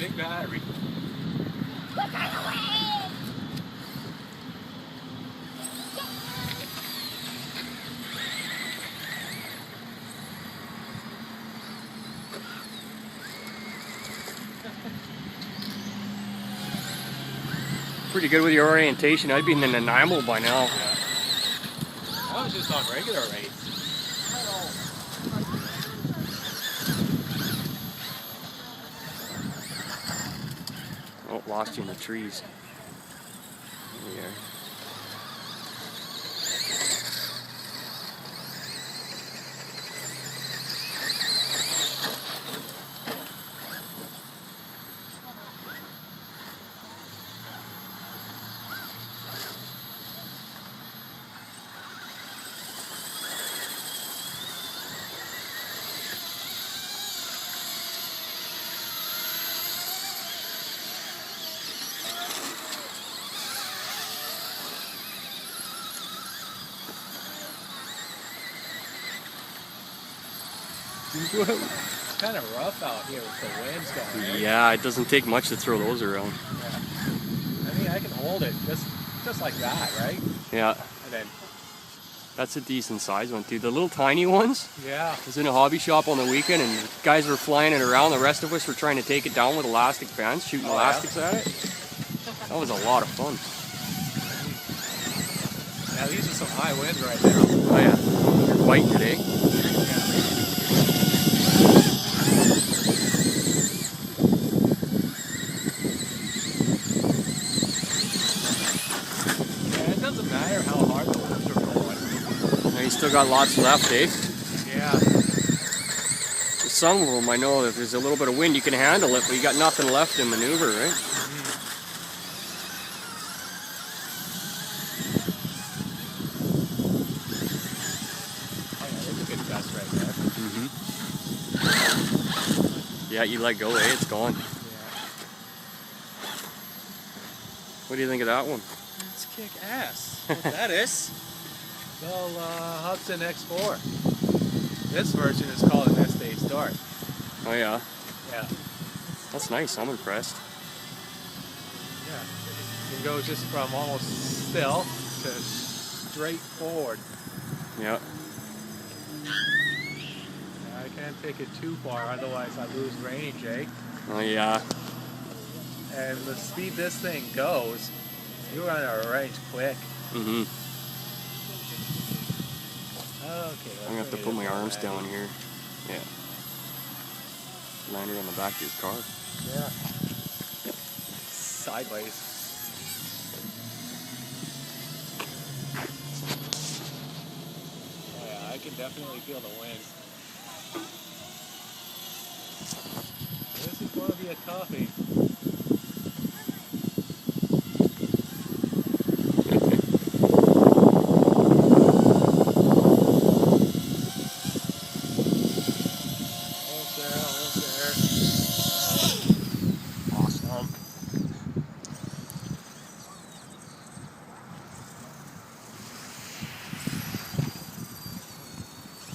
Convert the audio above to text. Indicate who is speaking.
Speaker 1: big battery.
Speaker 2: Look out of the way!
Speaker 3: Pretty good with your orientation. I'd be in an enamel by now.
Speaker 1: Yeah. I was just on regular rates.
Speaker 3: Oh, lost you in the trees. There we are.
Speaker 1: It's kind of rough out here with the winds going. Right?
Speaker 3: Yeah, it doesn't take much to throw those around.
Speaker 1: Yeah. I mean, I can hold it just like that, right?
Speaker 3: Yeah.
Speaker 1: And then.
Speaker 3: That's a decent size one too. The little tiny ones.
Speaker 1: Yeah.
Speaker 3: I was in a hobby shop on the weekend and guys were flying it around. The rest of us were trying to take it down with elastic bands, shooting elastics at it. That was a lot of fun.
Speaker 1: Yeah, these are some high winds right now.
Speaker 3: Oh yeah. You're fighting today.
Speaker 1: Yeah, it doesn't matter how hard the winds are blowing.
Speaker 3: Now you still got lots left, eh?
Speaker 1: Yeah.
Speaker 3: Some of them, I know if there's a little bit of wind, you can handle it, but you got nothing left to maneuver, right?
Speaker 1: Oh, yeah, there's a good gust right there.
Speaker 3: Yeah, you let go, eh? It's gone.
Speaker 1: Yeah.
Speaker 3: What do you think of that one?
Speaker 1: It's kick ass. What that is? Well, Hubsan X4. This version is called an S-Stage Start.
Speaker 3: Oh yeah,
Speaker 1: Yeah.
Speaker 3: that's nice. I'm impressed.
Speaker 1: Yeah. You can go just from almost still to straight forward.
Speaker 3: Yeah.
Speaker 1: I can't take it too far, otherwise I lose range, eh?
Speaker 3: Oh yeah.
Speaker 1: And the speed this thing goes, you run out of range quick.
Speaker 3: Mhm.
Speaker 1: Okay.
Speaker 3: I'm gonna have to put my arms down here. Yeah. Land it on the back of your car.
Speaker 1: Yeah. Sideways. Oh, yeah, I can definitely feel the winds. This is going to be a toughie.